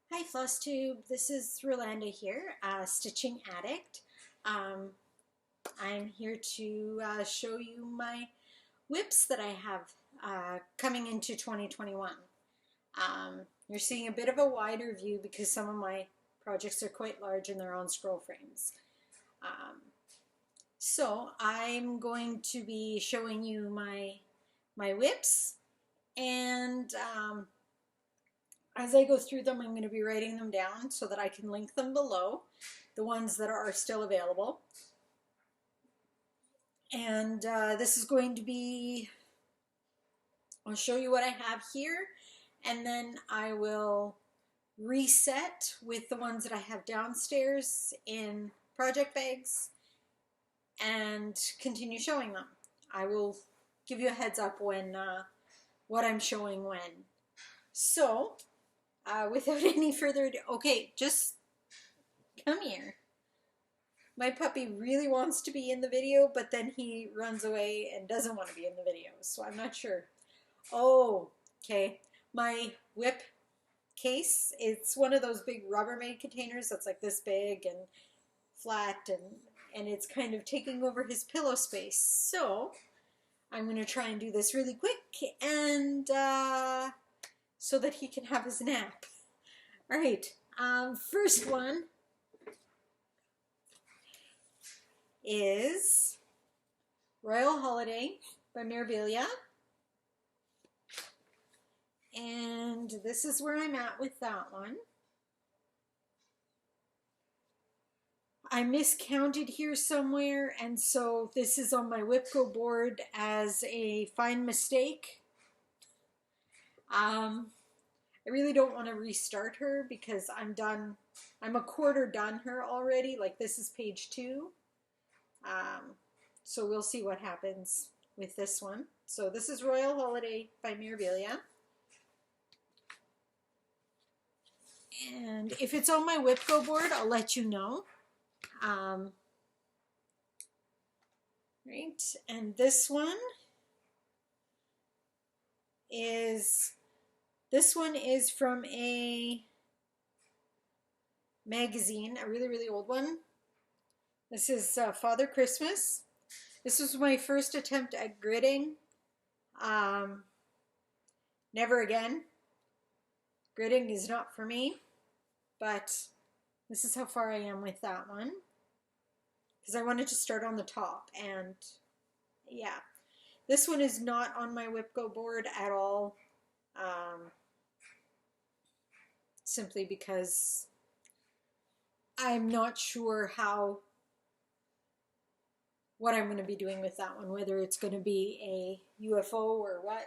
Hi FlossTube, this is Rolanda here, Stitching Addict. I'm here to show you my WIPs that I have coming into 2021. You're seeing a bit of a wider view because some of my projects are quite large and they're on scroll frames. So I'm going to be showing you my WIPs, and as I go through them, I'm going to be writing them down so that I can link them below, the ones that are still available. And this is going to be, I'll show you what I have here, and then I will reset with the ones that I have downstairs in project bags and continue showing them. I will give you a heads up when what I'm showing when. So, without any further ado, okay, just come here. My puppy really wants to be in the video, but then he runs away and doesn't want to be in the video, so I'm not sure. Oh, okay. My WIP case, it's one of those big Rubbermaid containers that's like this big and flat, and it's kind of taking over his pillow space. So I'm going to try and do this really quick, and so that he can have his nap. All right, first one is Royal Holiday by Mermaid. And this is where I'm at with that one. I miscounted here somewhere, and so this is on my WIP Go board as a fine mistake. I really don't want to restart her because I'm done. I'm a quarter done her already. Like, this is page 2. So we'll see what happens with this one. So this is Royal Holiday by Mermaid. And if it's on my WIP Go board, I'll let you know. Right, and this one is from a magazine, a really, really old one. This is Father Christmas. This was my first attempt at gridding. Never again. Gridding is not for me, but this is how far I am with that one. Because I wanted to start on the top, and yeah. This one is not on my WIP Go board at all. Simply because I'm not sure what I'm going to be doing with that one, whether it's going to be a UFO or what.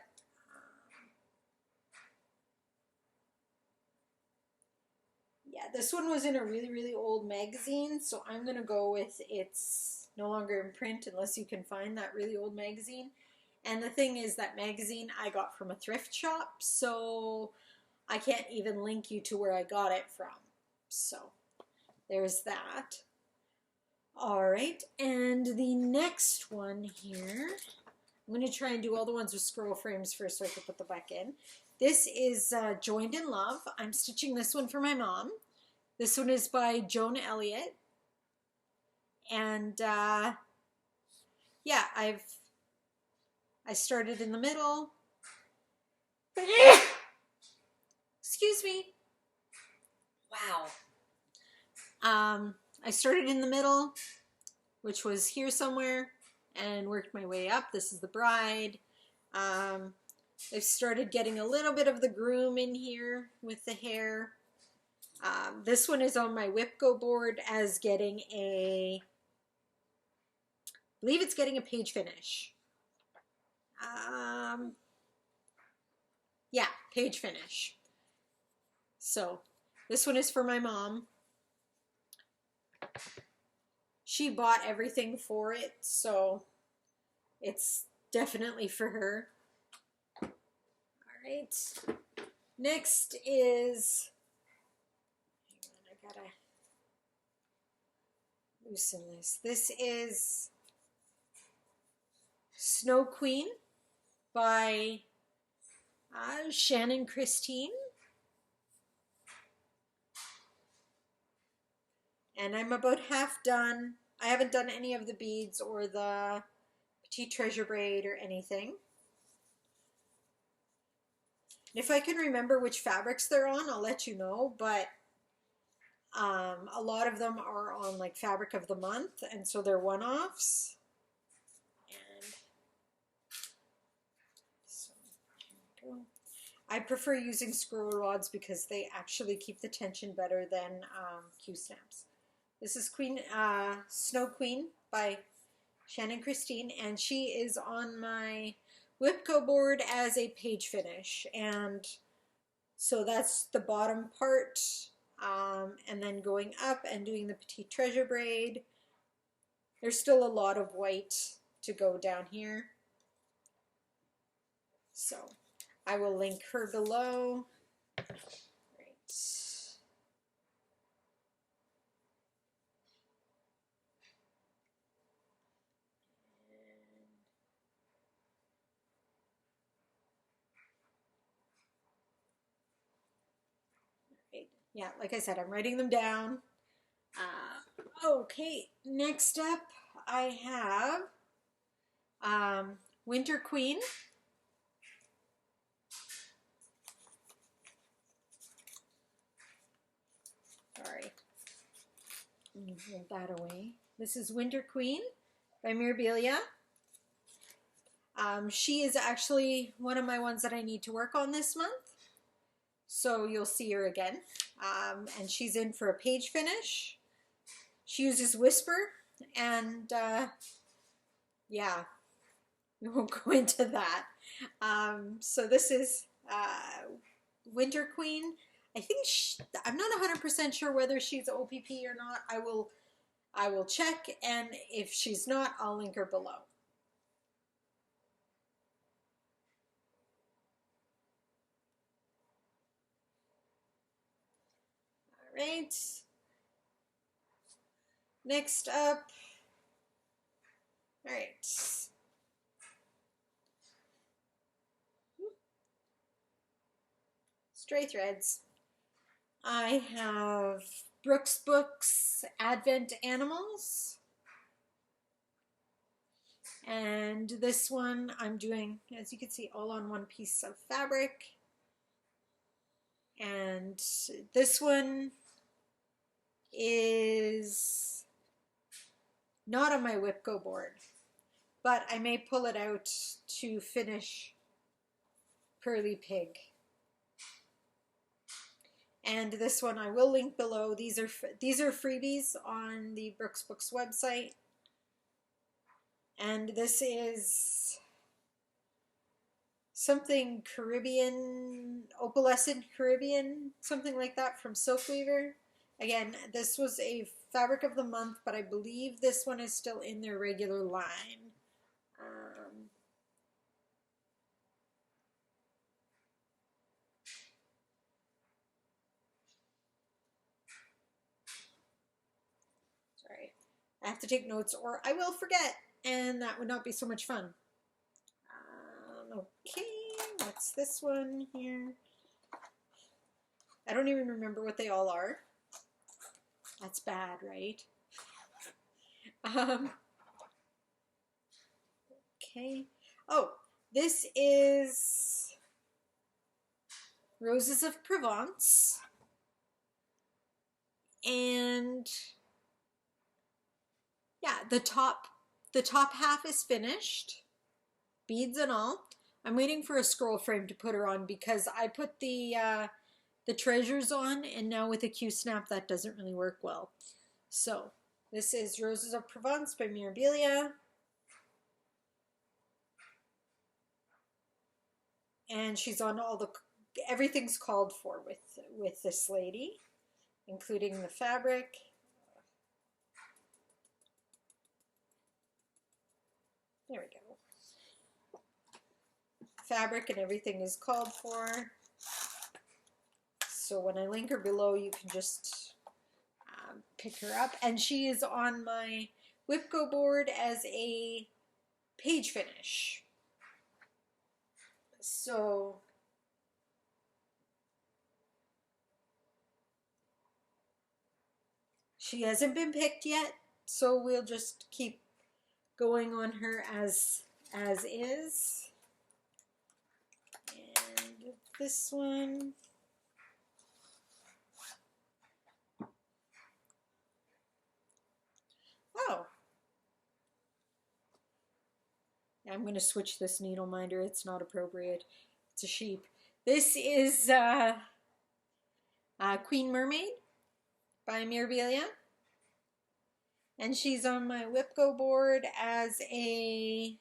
Yeah, this one was in a really, really old magazine, so I'm going to go with it's no longer in print unless you can find that really old magazine. And the thing is, that magazine I got from a thrift shop, so I can't even link you to where I got it from. So there's that. All right, and the next one here, I'm going to try and do all the ones with scroll frames first so I can put them back in. This is Joined in Love. I'm stitching this one for my mom. This one is by Joan Elliott. And yeah, I started in the middle. Excuse me. Wow. I started in the middle, which was here somewhere, and worked my way up. This is the bride. I've started getting a little bit of the groom in here with the hair. This one is on my WIP Go board as getting I believe it's getting a page finish. Yeah, page finish. So this one is for my mom. She bought everything for it, so it's definitely for her. All right. Next is, hang on, I gotta loosen this. This is Snow Queen by Shannon Christine. And I'm about half done. I haven't done any of the beads or the petite treasure braid or anything. If I can remember which fabrics they're on, I'll let you know, but a lot of them are on like fabric of the month, and so they're one-offs. And so here we go. I prefer using scroll rods because they actually keep the tension better than Q-snaps. This is Snow Queen by Shannon Christine, and she is on my WIP Go board as a page finish. And so that's the bottom part, and then going up and doing the petite treasure braid. There's still a lot of white to go down here. So I will link her below. Right. Yeah, like I said, I'm writing them down. Okay, next up I have Winter Queen. Sorry, move that away. This is Winter Queen by Mirabilia. She is actually one of my ones that I need to work on this month. So you'll see her again. And she's in for a page finish. She uses Whisper, and yeah, we won't go into that. So this is Winter Queen. I think I'm not 100% sure whether she's OPP or not. I will check, and if she's not, I'll link her below. All right. Next up, all right. Stray threads. I have Brooks Books Advent Animals. And this one I'm doing, as you can see, all on one piece of fabric. And this one is not on my WIP Go board, but I may pull it out to finish Pearly Pig. And this one I will link below. These are freebies on the Brooks Books website. And this is something Caribbean, opalescent Caribbean, something like that from Silk Weaver. Again, this was a fabric of the month, but I believe this one is still in their regular line. Sorry, I have to take notes or I will forget, and that would not be so much fun. Okay, what's this one here? I don't even remember what they all are. That's bad, right? Okay. Oh, this is Roses of Provence. And yeah, the top half is finished, beads and all. I'm waiting for a scroll frame to put her on because I put the treasures on, and now with a Q-snap that doesn't really work well. So this is Roses of Provence by Mirabilia. And she's on everything's called for with this lady, including the fabric. There we go. Fabric and everything is called for. So when I link her below, you can just pick her up. And she is on my WIP Go board as a page finish. So She hasn't been picked yet, so we'll just keep going on her as is. And this one. Oh. I'm going to switch this needle minder. It's not appropriate. It's a sheep. This is Queen Mermaid by Mirabilia. And she's on my WIP Go board as I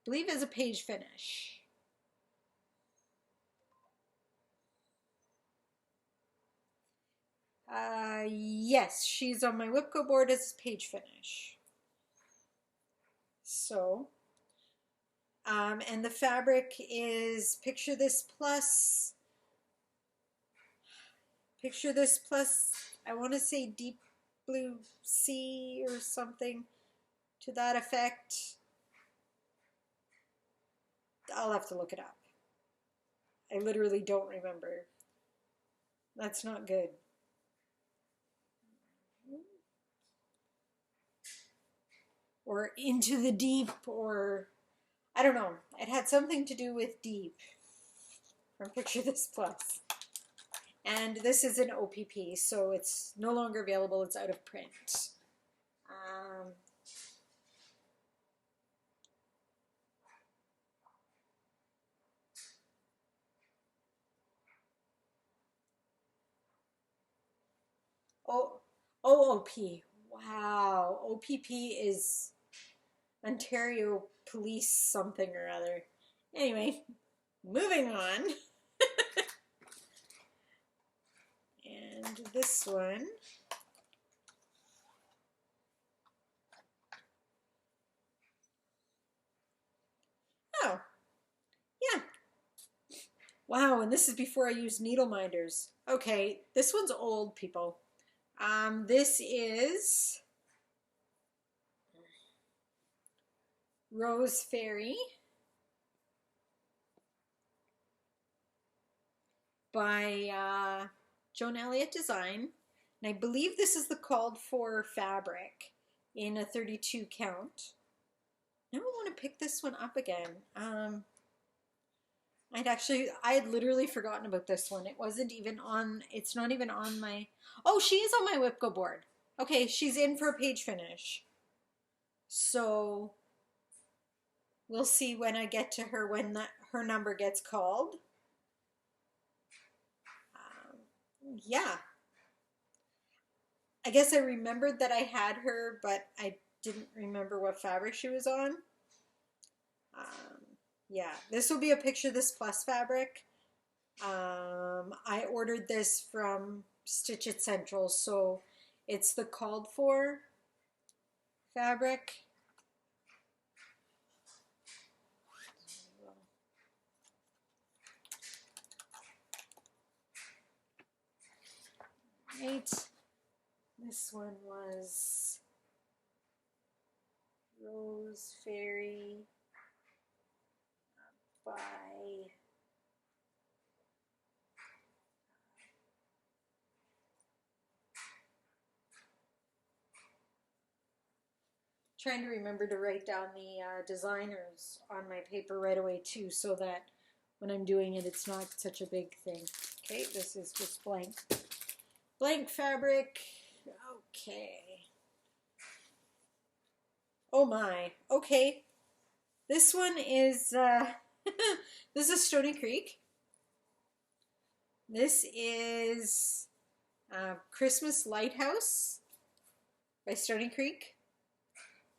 believe as a page finish. Yes, she's on my WIP Go board as a page finish. So, and the fabric is Picture This Plus, I want to say Deep Blue Sea or something to that effect. I'll have to look it up. I literally don't remember. That's not good. Or Into the Deep, or I don't know. It had something to do with deep from Picture This Plus. And this is an OPP, so it's no longer available. It's out of print. OOP. Wow. OPP is Ontario Police something or other. Anyway, moving on. And this one. Oh, yeah. Wow, and this is before I used needle minders. Okay, this one's old, people. This is Rose Fairy by Joan Elliott Design. And I believe this is the called for fabric in a 32 count. Now I want to pick this one up again. I had literally forgotten about this one. It wasn't even on, it's not even on my, oh, she is on my WIP Go board. Okay, she's in for a page finish. So we'll see when I get to her, when her number gets called. Yeah. I guess I remembered that I had her, but I didn't remember what fabric she was on. Yeah, this will be a Picture This Plus fabric. I ordered this from Stitch It Central, so it's the called for fabric. Right. This one was Rose Fairy by trying to remember to write down the designers on my paper right away too, so that when I'm doing it, it's not such a big thing. Okay, this is just blank fabric. Okay. Oh my. Okay. This one is this is Stony Creek. This is Christmas Lighthouse by Stony Creek.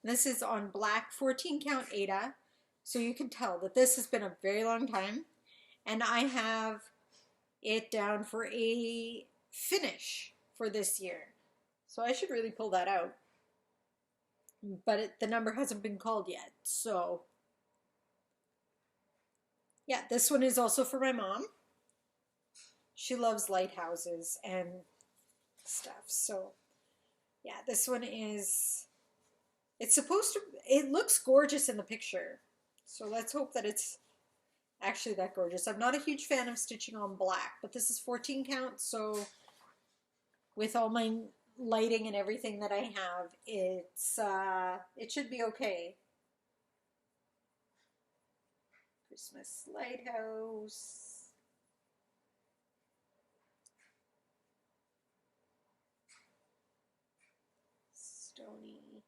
This is on black 14 count Aida, so you can tell that this has been a very long time, and I have it down for a finish for this year, so I should really pull that out, but the number hasn't been called yet. So yeah, this one is also for my mom. She loves lighthouses and stuff, so yeah, this one is, it's supposed to, it looks gorgeous in the picture, so let's hope that it's actually that gorgeous. I'm not a huge fan of stitching on black, but this is 14 count, so with all my lighting and everything that I have, it should be okay. Christmas lighthouse. Stony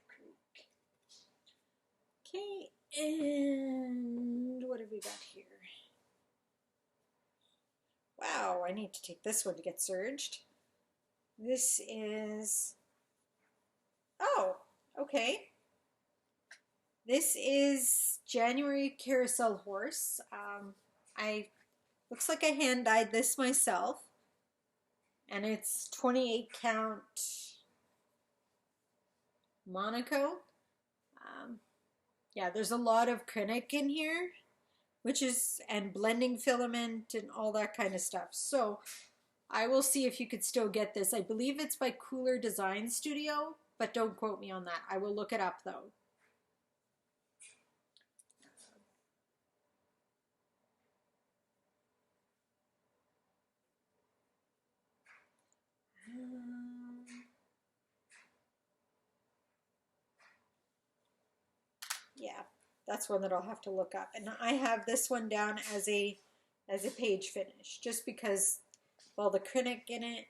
Creek. Okay, and what have we got here? Wow, I need to take this one to get surged. This is, oh, okay. This is January Carousel Horse. Looks like I hand dyed this myself. And it's 28 count Monaco. Yeah, there's a lot of acrylic in here, and blending filament and all that kind of stuff. So I will see if you could still get this. I believe it's by Cooler Design Studio, but don't quote me on that. I will look it up though. Yeah, that's one that I'll have to look up. And I have this one down as a page finish, just because, well, the acrylic in it,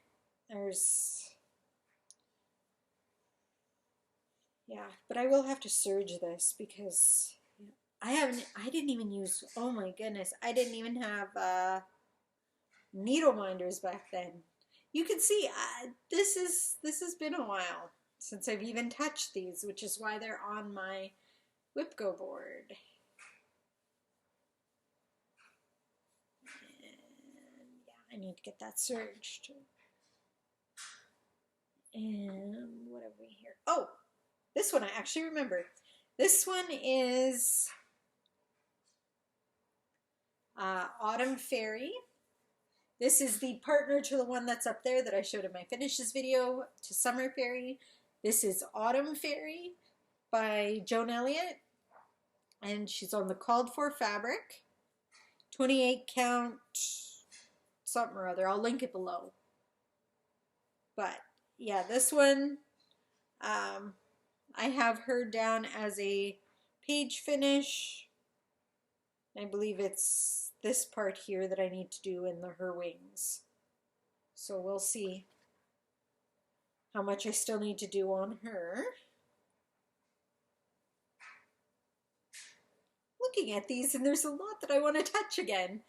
yeah, but I will have to serge this because I didn't even use, oh my goodness, I didn't even have needle minders back then. You can see this has been a while since I've even touched these, which is why they're on my WIP Go board. And yeah, I need to get that serged. And what have we here? Oh, this one I actually remember. This one is Autumn Fairy. This is the partner to the one that's up there that I showed in my finishes video, to Summer Fairy. This is Autumn Fairy by Joan Elliott, and she's on the called for fabric. 28 count something or other. I'll link it below. But yeah, this one, I have her down as a page finish. I believe it's this part here that I need to do in her wings. So we'll see how much I still need to do on her. Looking at these, and there's a lot that I want to touch again.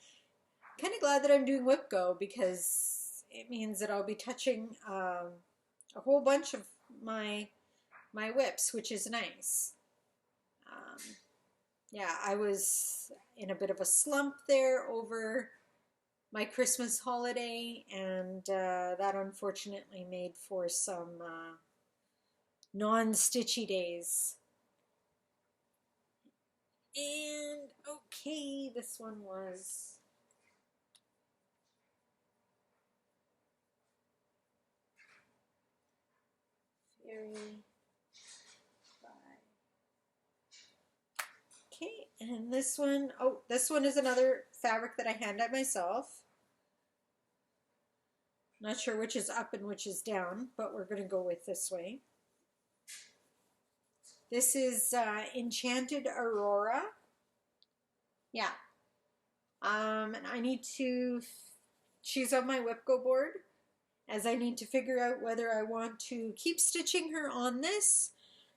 Kind of glad that I'm doing WIP Go, because it means that I'll be touching a whole bunch of my WIPs, which is nice. Yeah, I was in a bit of a slump there over my Christmas holiday, and that unfortunately made for some non-stitchy days. And okay, this one was very okay, and this one, oh, this one is another fabric that I hand dyed myself. Not sure which is up and which is down, but we're going to go with this way. This is Enchanted Aurora. Yeah. And I need to, she's on my WIP Go board, as I need to figure out whether I want to keep stitching her on this,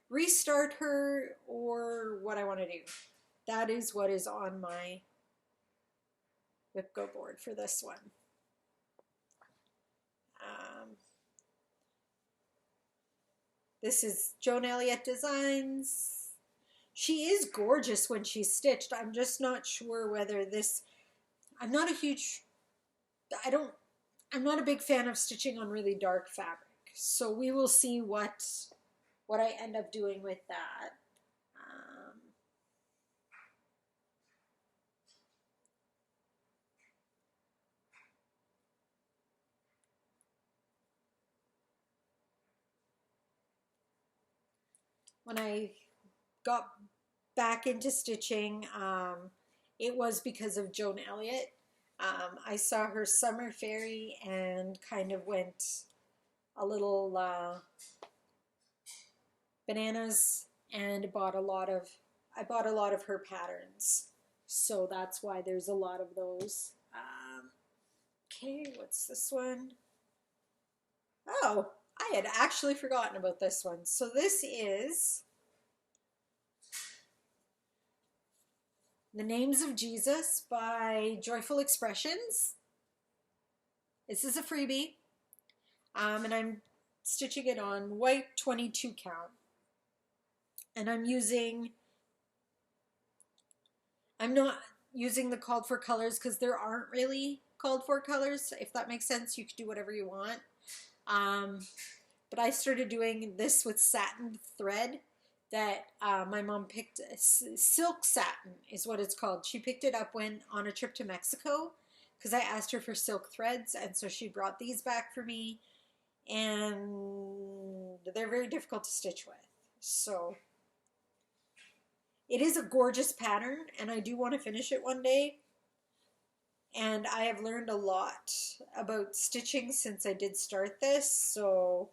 restart her, or what I want to do. That is what is on my WIP Go board for this one. This is Joan Elliott Designs. She is gorgeous when she's stitched. I'm just not sure whether this, I'm not a big fan of stitching on really dark fabric. So we will see what I end up doing with that. When I got back into stitching, it was because of Joan Elliott. I saw her summer fairy and kind of went a little bananas and bought a lot of, I bought a lot of her patterns. So that's why there's a lot of those. Okay, what's this one? Oh, I had actually forgotten about this one. So this is The Names of Jesus by Joyful Expressions. This is a freebie. And I'm stitching it on white 22 count. And I'm not using the called for colors because there aren't really called for colors. If that makes sense, you can do whatever you want. But I started doing this with satin thread that my mom picked. Silk satin is what it's called. She picked it up when on a trip to Mexico because I asked her for silk threads, and so she brought these back for me, and they're very difficult to stitch with. So it is a gorgeous pattern, and I do want to finish it one day. And I have learned a lot about stitching since I did start this, so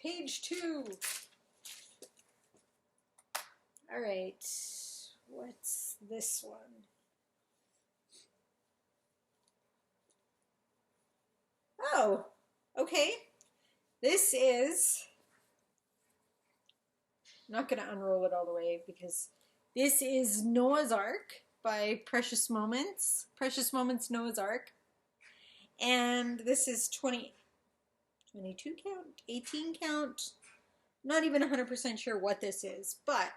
page 2. All right, what's this one? Oh, okay. This is, I'm not going to unroll it all the way because this is Noah's Ark by Precious Moments. Precious Moments Noah's Ark. And this is 22 count, 18 count. Not even 100% sure what this is, but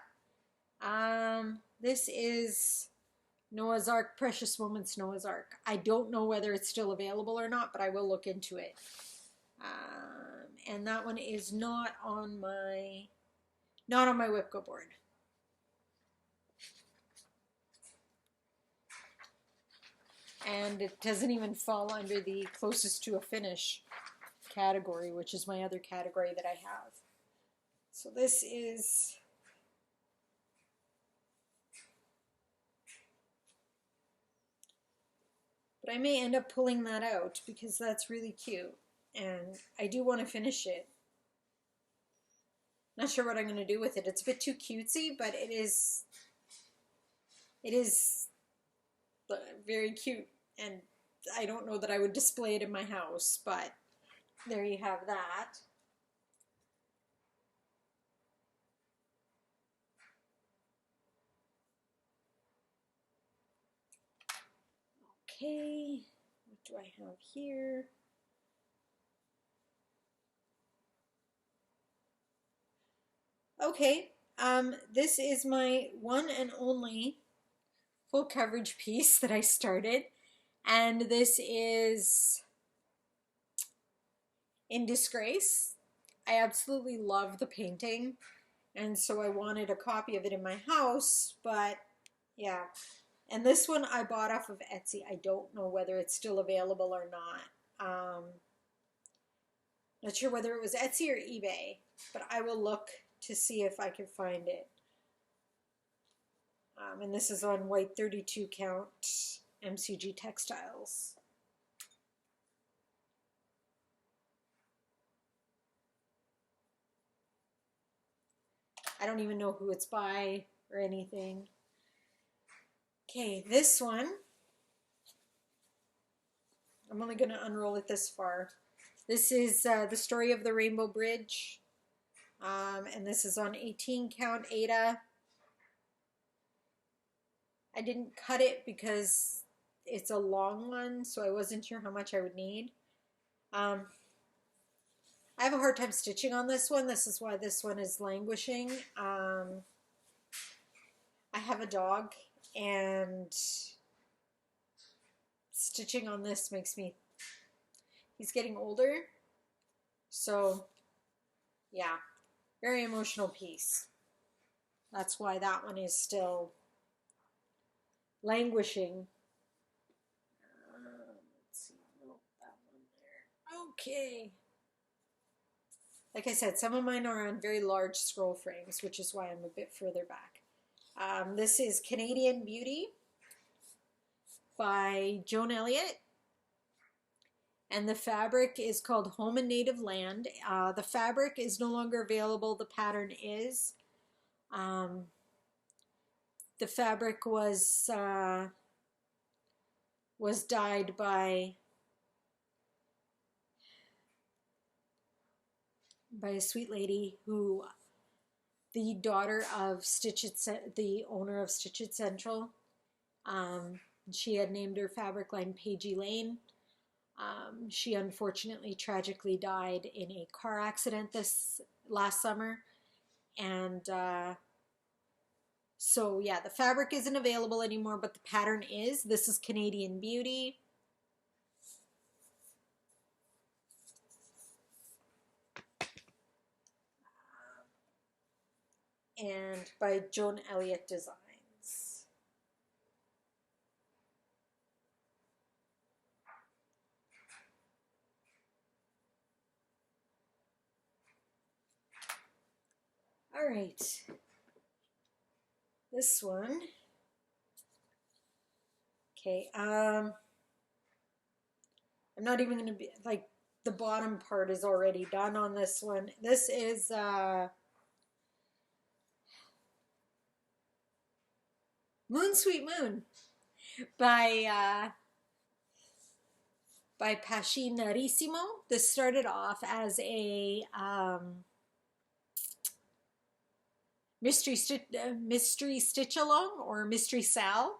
this is Noah's Ark, Precious Moments Noah's Ark. I don't know whether it's still available or not, but I will look into it. And that one is not on my WIP Go board. And it doesn't even fall under the closest to a finish category, which is my other category that I have. So this is but I may end up pulling that out because that's really cute and I do want to finish it. Not sure what I'm going to do with it. It's a bit too cutesy, but it is very cute, and I don't know that I would display it in my house, but there you have that. Okay, what do I have here? Okay, this is my one and only full coverage piece that I started, and this is In Disgrace. I absolutely love the painting, and so I wanted a copy of it in my house, but yeah. And this one I bought off of Etsy. I don't know whether it's still available or not. Not sure whether it was Etsy or eBay, but I will look to see if I can find it. And this is on white 32 count MCG textiles. I don't even know who it's by or anything. Okay, this one, I'm only going to unroll it this far. This is The Story of the Rainbow Bridge, and this is on 18 count Aida. I didn't cut it because it's a long one, so I wasn't sure how much I would need. I have a hard time stitching on this one. This is why this one is languishing. I have a dog, and stitching on this makes me, he's getting older, so yeah, very emotional piece. That's why that one is still languishing. Let's see, nope, that one there. Okay. Like I said, some of mine are on very large scroll frames, which is why I'm a bit further back. This is Canadian Beauty by Joan Elliott. And the fabric is called Home and Native Land. The fabric is no longer available. The pattern is. The fabric was dyed by a sweet lady who, the daughter of the owner of Stitch It Central. She had named her fabric line Paigey Lane. She unfortunately tragically died in a car accident this last summer. And so yeah, the fabric isn't available anymore, but the pattern is. This is Canadian Beauty. And by Joan Elliott Designs. All right, this one. Okay, I'm not even going to be, like, the bottom part is already done on this one. This is Moon Sweet Moon by Pascinarissimo. This started off as a mystery stitch along, or mystery sal,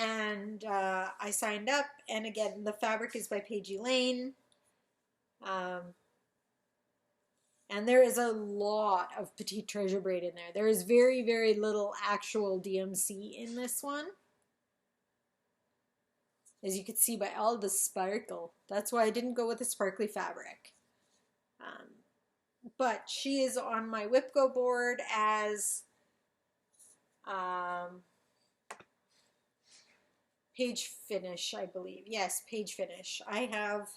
and I signed up. And again, the fabric is by Paigey Lane, and there is a lot of petite treasure braid in there. There is very, very little actual DMC in this one, as you can see by all the sparkle. That's why I didn't go with the sparkly fabric. But she is on my WIP Go board as page finish, I believe. Yes, page finish. I have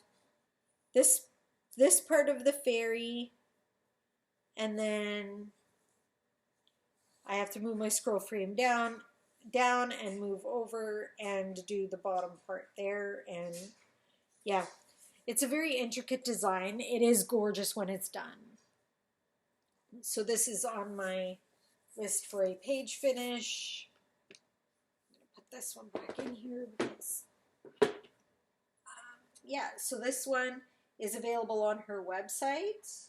this part of the fairy, and then I have to move my scroll frame down and move over and do the bottom part there. And yeah, it's a very intricate design. It is gorgeous when it's done. So this is on my list for a page finish. I'm going to put this one back in here because, yeah, so this one is available on her website.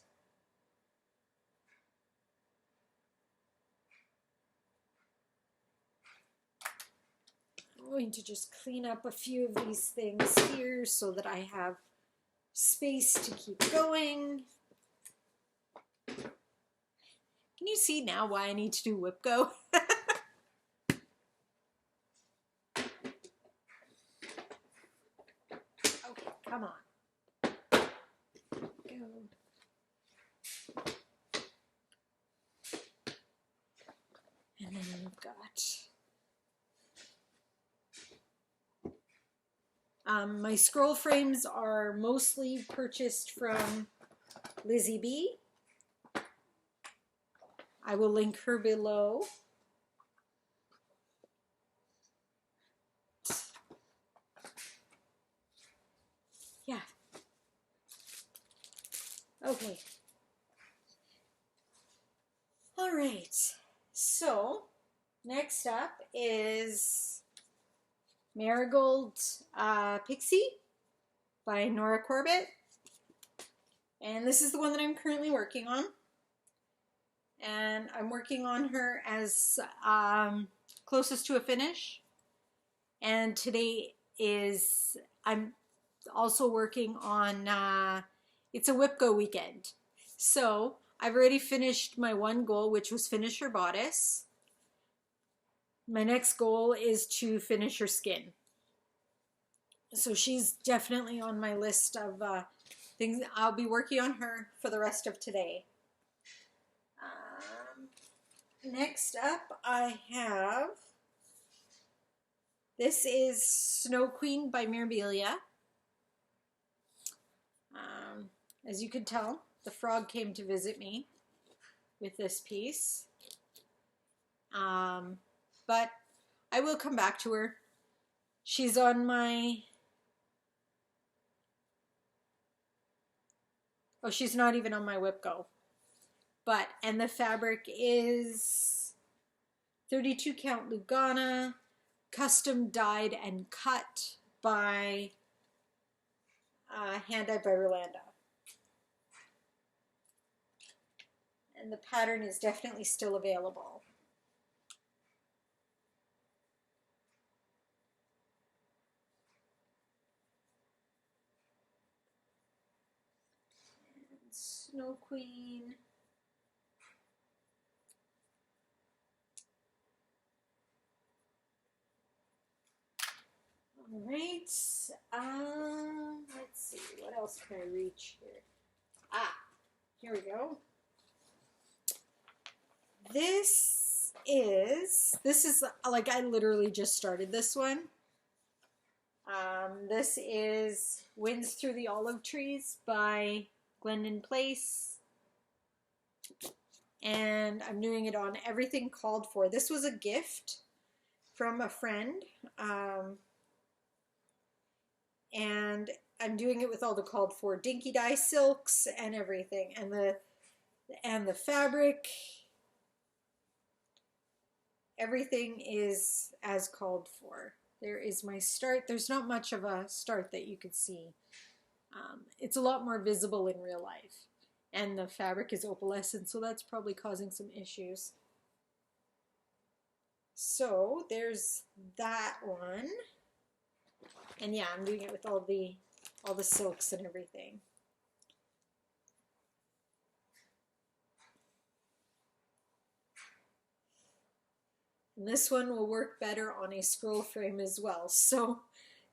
I'm going to just clean up a few of these things here so that I have space to keep going. Can you see now why I need to do WIP Go? Okay, come on. Go. And then we've got my scroll frames are mostly purchased from Lizzie B. I will link her below. Yeah. Okay. All right. So next up is Marigold Pixie by Nora Corbett. And this is the one that I'm currently working on. And I'm working on her as closest to a finish. And today is, I'm also working on, it's a WIP Go weekend. So I've already finished my one goal, which was finish her bodice. My next goal is to finish her skin. So she's definitely on my list of things. I'll be working on her for the rest of today. next up I have, this is Snow Queen by Mermaid. As you can tell, the frog came to visit me with this piece. But I will come back to her. She's on my... Oh, she's not even on my WIP Go. But, and the fabric is 32 count Lugana, custom dyed and cut by, hand dyed by Rolanda. And the pattern is definitely still available. And Snow Queen. All right. Let's see. What else can I reach here? Here we go. This is like, I literally just started this one. This is Winds Through the Olive Trees by Glendon Place. And I'm doing it on Everything Called For. This was a gift from a friend. And I'm doing it with all the called for dinky dye silks and everything. And the fabric, everything is as called for. There is my start. There's not much of a start that you could see. It's a lot more visible in real life. And the fabric is opalescent, so that's probably causing some issues. So there's that one. And yeah, I'm doing it with all the silks and everything. And this one will work better on a scroll frame as well. So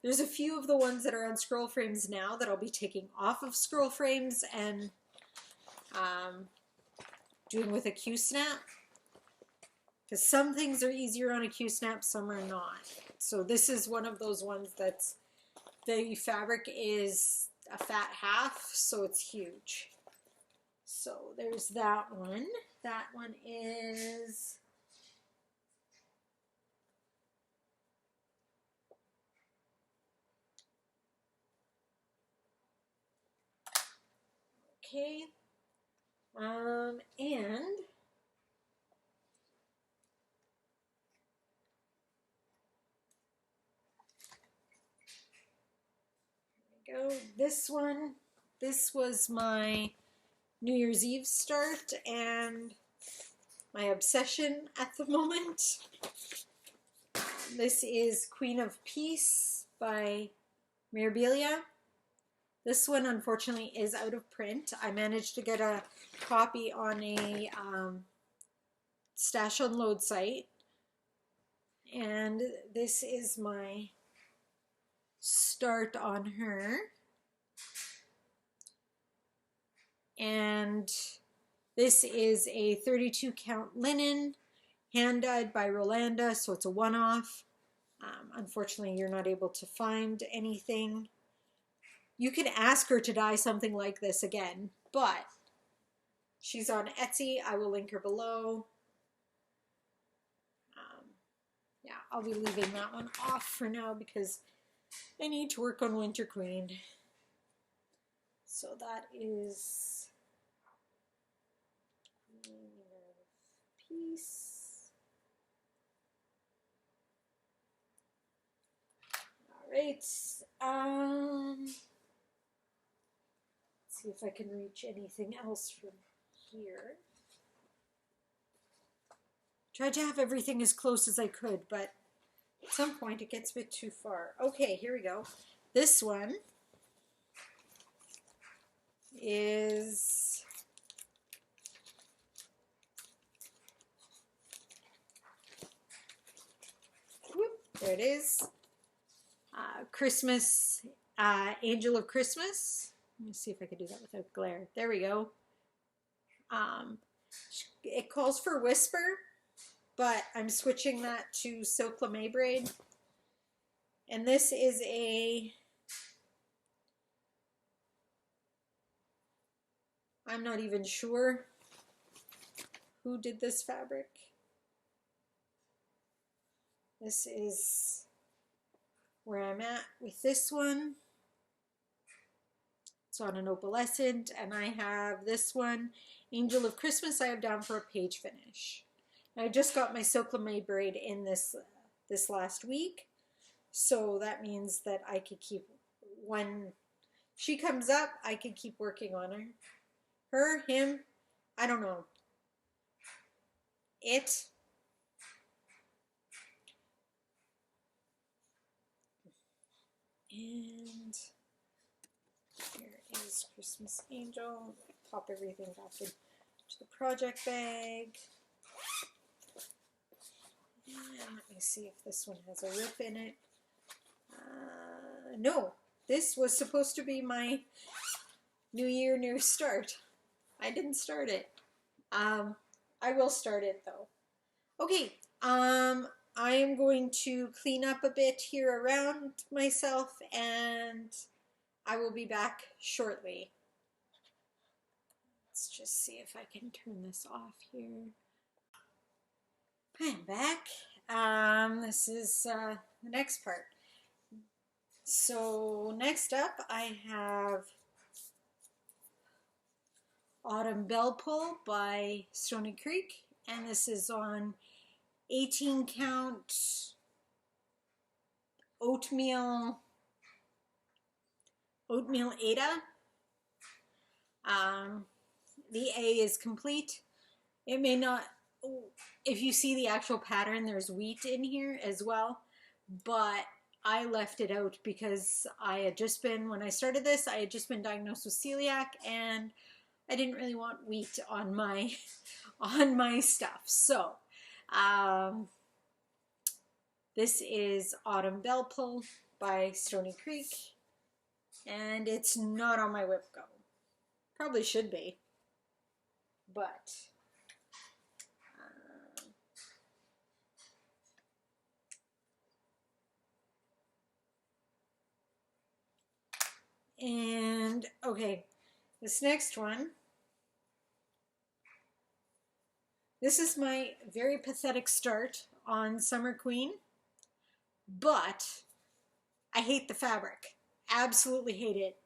there's a few of the ones that are on scroll frames now that I'll be taking off of scroll frames and doing with a Q-snap. Because some things are easier on a Q-snap, some are not. So this is one of those ones that's, the fabric is a fat half, so it's huge. So there's that one. That one is... Okay. And go. This one, this was my New Year's Eve start and my obsession at the moment. This is Queen of Peace by Mirabilia. This one unfortunately is out of print. I managed to get a copy on a stash unload site. And this is my start on her. And this is a 32 count linen, hand dyed by Rolanda, so it's a one-off. Unfortunately, you're not able to find anything. You can ask her to dye something like this again, but she's on Etsy. I will link her below. Yeah, I'll be leaving that one off for now because I need to work on Winter Queen. So that is Queen of Peace. All right. Let's see if I can reach anything else from here. Tried to have everything as close as I could, but at some point it gets a bit too far. Okay, here we go. This one is there it is. Christmas, Angel of Christmas. Let me see if I can do that without glare. There we go. It calls for Whisper. but I'm switching that to silk lame braid. And this is I'm not even sure who did this fabric. This is where I'm at with this one. It's on an opalescent, and I have this one, Angel of Christmas, I have down for a page finish. I just got my silk lame braid in this last week, so that means that I could keep, when she comes up, I could keep working on her. Her, him, I don't know. It. And here is Christmas Angel. Pop everything back into the project bag. And let me see if this one has a rip in it. No, this was supposed to be my New Year, New Start. I didn't start it. I will start it though. Okay, I am going to clean up a bit here around myself, and I will be back shortly. Let's just see if I can turn this off here. I'm back. This is the next part. So next up I have Autumn Bell Pull by Stony Creek, and this is on 18 count oatmeal Ada. The A is complete. It may not, if you see the actual pattern, there's wheat in here as well, but I left it out because I had just been, when I started this, I had just been diagnosed with celiac, and I didn't really want wheat on my on my stuff. So this is Autumn Bell Pull by Stony Creek, and it's not on my WIP Go. Probably should be, but and okay, this next one, this is my very pathetic start on Summer Queen, but I hate the fabric. Absolutely hate it.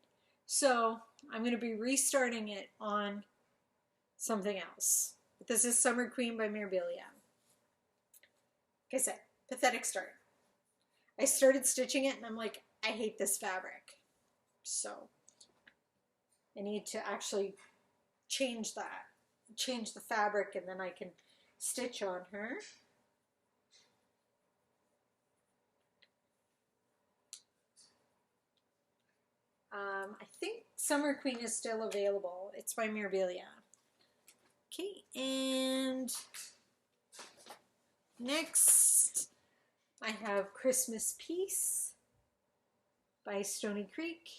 So I'm going to be restarting it on something else. But this is Summer Queen by Mermaid. Like I said, pathetic start. I started stitching it and I'm like, I hate this fabric. So I need to actually change that. Change the fabric, and then I can stitch on her. I think Summer Queen is still available. It's by Mermaid. Okay, and next I have Christmas Peace by Stony Creek.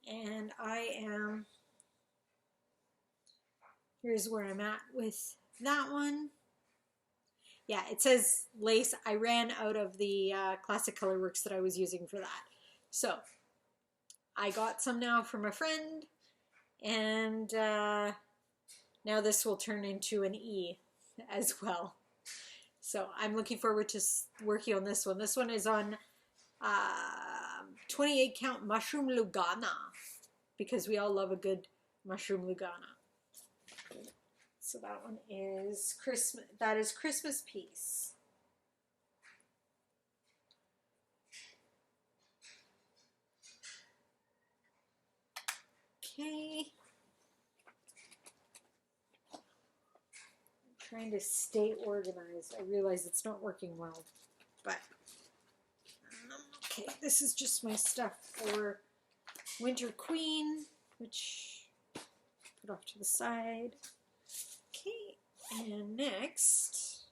And here's where I'm at with that one. Yeah, it says lace. I ran out of the Classic Colorworks that I was using for that. So I got some now from a friend, and now this will turn into an E as well. So I'm looking forward to working on this one. This one is on 28 count Mushroom Lugana, because we all love a good Mushroom Lugana. So that one is Christmas. That is Christmas Peace. Okay. I'm trying to stay organized. I realize it's not working well, but okay. This is just my stuff for Winter Queen, which put off to the side. Okay, and next,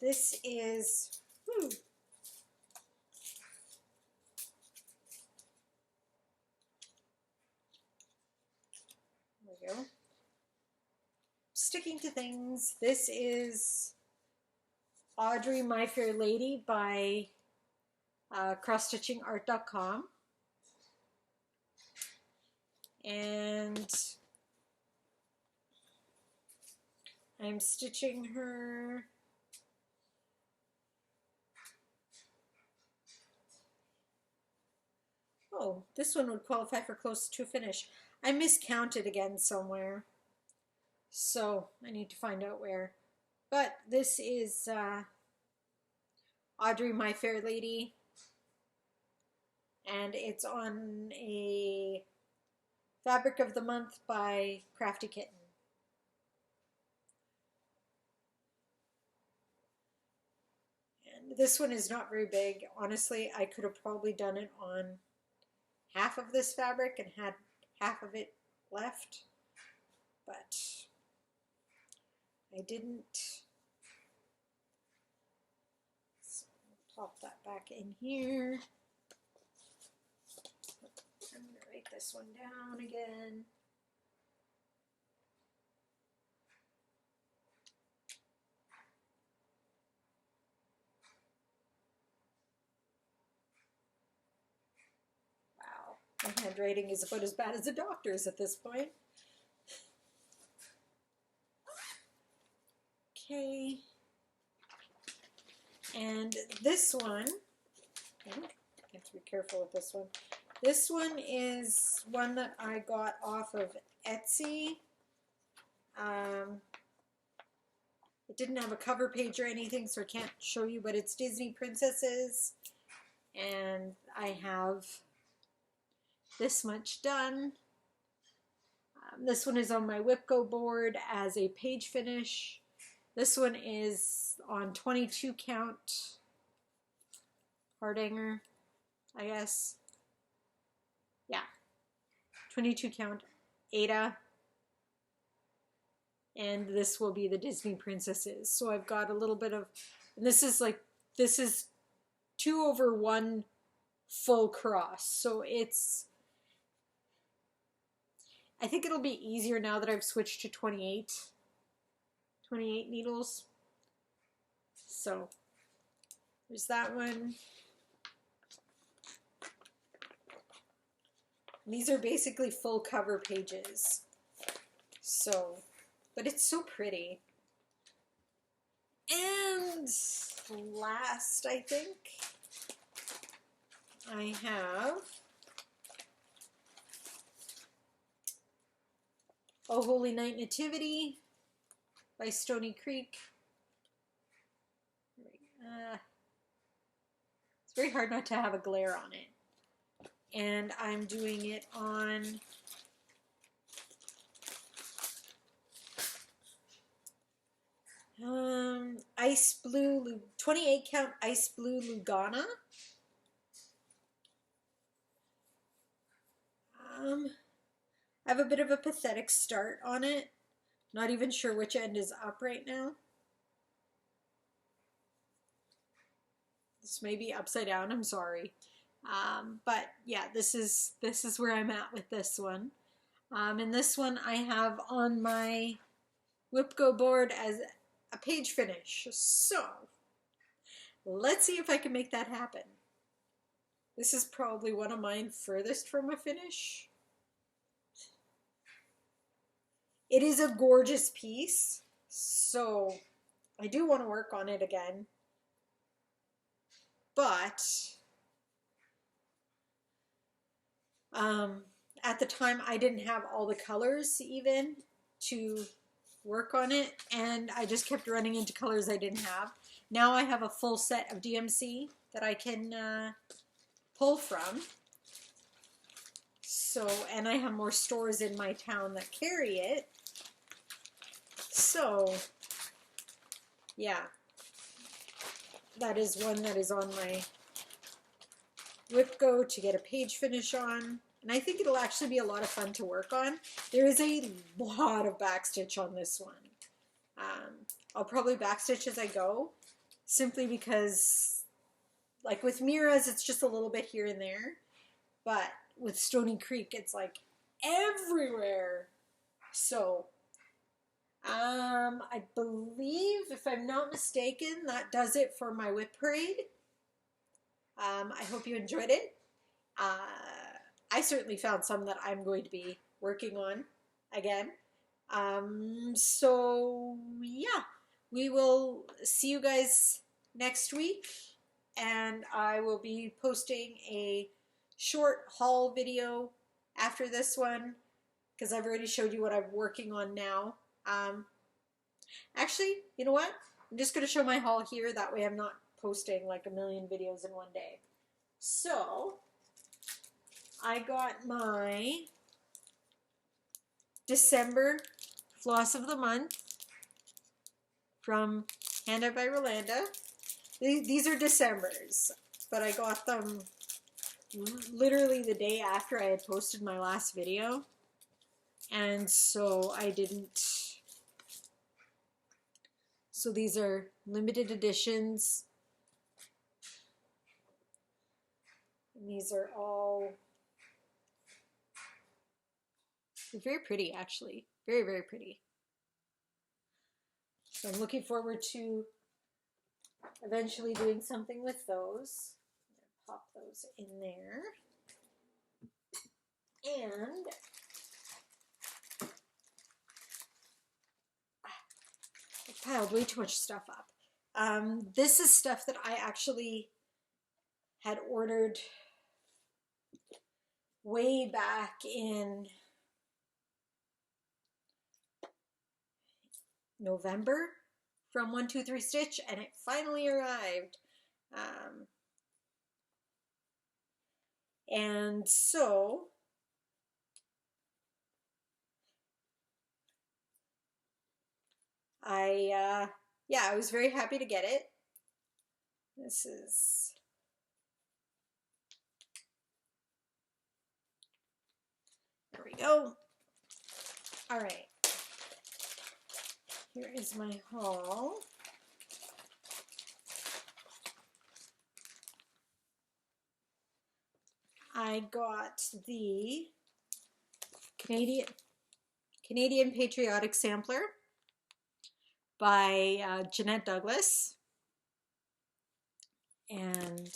this is, we go. Sticking to things. This is Audrey My Fair Lady by crossstitchingart.com. And I'm stitching her oh, this one would qualify for close to a finish. I miscounted again somewhere, so I need to find out where. But this is Audrey My Fair Lady, and it's on a Fabric of the Month by Crafty Kitten. And this one is not very big. Honestly, I could have probably done it on half of this fabric and had half of it left, but I didn't. So I'll pop that back in here. I'm going to write this one down again. Wow, my handwriting is about as bad as a doctor's at this point. Okay, and this one, I have to be careful with this one. This one is one that I got off of Etsy. It didn't have a cover page or anything, so I can't show you, but it's Disney Princesses. And I have this much done. This one is on my WIP board as a page finish. This one is on 22 count Hardanger, I guess. Yeah, 22 count Ada, and this will be the Disney Princesses. So I've got a little bit of, and this is 2/1 full cross. So it's, I think it'll be easier now that I've switched to 28 needles. So there's that one. These are basically full cover pages. So, but it's so pretty. And last, I think, I have Oh Holy Night Nativity by Stony Creek. It's very hard not to have a glare on it. And I'm doing it on Ice Blue, 28 count Ice Blue Lugana. I have a bit of a pathetic start on it. Not even sure which end is up right now. This may be upside down, I'm sorry. But yeah, this is where I'm at with this one. And this one I have on my WIP board as a page finish. So let's see if I can make that happen. This is probably one of mine furthest from a finish. It is a gorgeous piece, so I do want to work on it again. But at the time, I didn't have all the colors even to work on it, and I just kept running into colors I didn't have. Now I have a full set of DMC that I can pull from. So, and I have more stores in my town that carry it. So, yeah, that is one that is on my WIP to get a page finish on. And I think it'll actually be a lot of fun to work on. There is a lot of backstitch on this one. I'll probably backstitch as I go, simply because, like with Mira's, it's just a little bit here and there. But with Stony Creek, it's like everywhere. So, I believe, if I'm not mistaken, that does it for my WIP parade. I hope you enjoyed it. Uh, I certainly found some that I'm going to be working on again. So yeah, we will see you guys next week, and I will be posting a short haul video after this one because I've already showed you what I'm working on now. Actually, you know what? I'm just going to show my haul here. That way I'm not posting like a million videos in one day. So I got my December floss of the month from Hand by Rolanda. These are December's, but I got them literally the day after I had posted my last video, and so I didn't. So these are limited editions, and these are all very pretty, actually. Very, very pretty. So I'm looking forward to eventually doing something with those. Pop those in there. And I piled way too much stuff up. This is stuff that I actually had ordered way back in November from 123 Stitch, and it finally arrived. And so I was very happy to get it. This is there we go. All right. Here is my haul. I got the Canadian Patriotic Sampler by Jeanette Douglas. And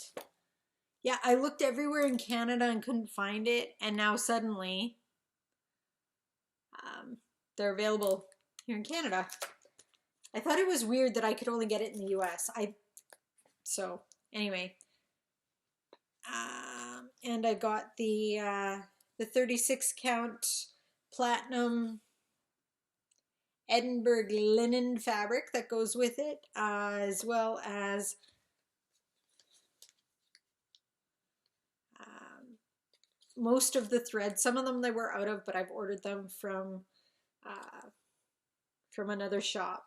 yeah, I looked everywhere in Canada and couldn't find it, and now suddenly they're available here in Canada. I thought it was weird that I could only get it in the US. So anyway, and I got the 36 count platinum Edinburgh linen fabric that goes with it, as well as most of the threads. Some of them they were out of, but I've ordered them from another shop.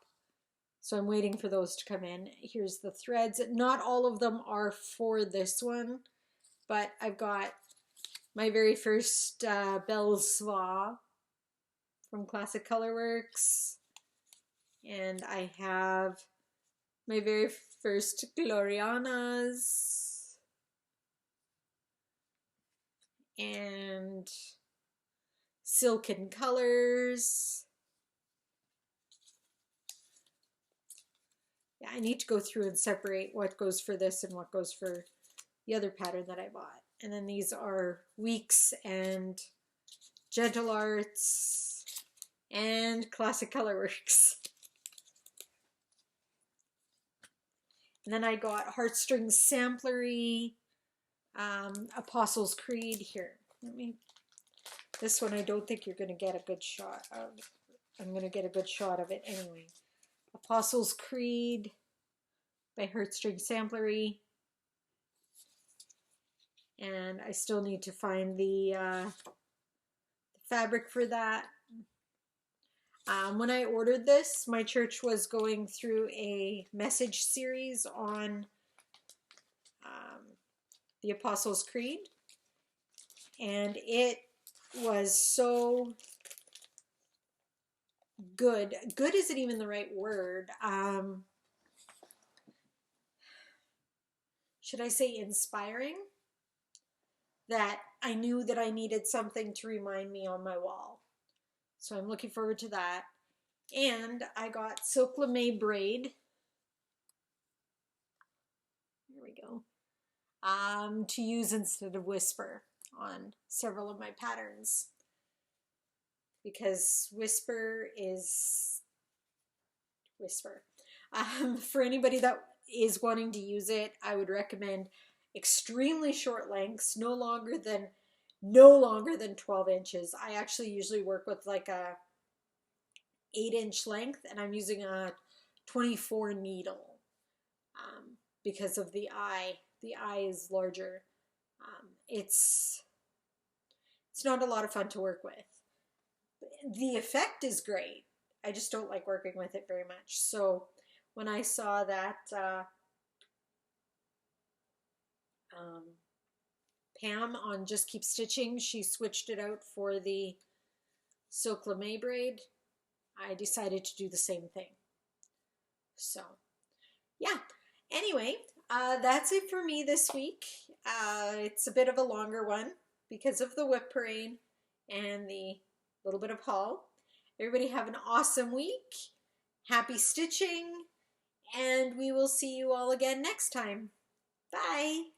So I'm waiting for those to come in. Here's the threads. Not all of them are for this one, but I've got my very first Belle Soie from Classic Colorworks, and I have my very first Glorianas, and Silken Colors. Yeah, I need to go through and separate what goes for this and what goes for the other pattern that I bought. And then these are Weeks and Gentle Arts and Classic Colorworks. And then I got Heartstrings Samplery, Apostles Creed. Here, this one I don't think you're going to get a good shot of. I'm going to get a good shot of it anyway. Apostles Creed by Heartstrings Samplery. And I still need to find the fabric for that. When I ordered this, my church was going through a message series on the Apostles' Creed, and it was so good. Good isn't even the right word. Should I say inspiring? That I knew that I needed something to remind me on my wall. So I'm looking forward to that. And I got Silk Lame braid. There we go. To use instead of Whisper on several of my patterns. Because Whisper is Whisper. For anybody that is wanting to use it, I would recommend extremely short lengths, no longer than 12 inches. I actually usually work with like a 8-inch length, and I'm using a 24 needle because of the eye. The eye is larger. It's not a lot of fun to work with. The effect is great. I just don't like working with it very much. So when I saw that Pam on Just Keep Stitching, she switched it out for the Silk Lame braid, I decided to do the same thing. So yeah, anyway, that's it for me this week. It's a bit of a longer one because of the WIP parade and the little bit of haul. Everybody have an awesome week. Happy stitching, and we will see you all again next time. Bye.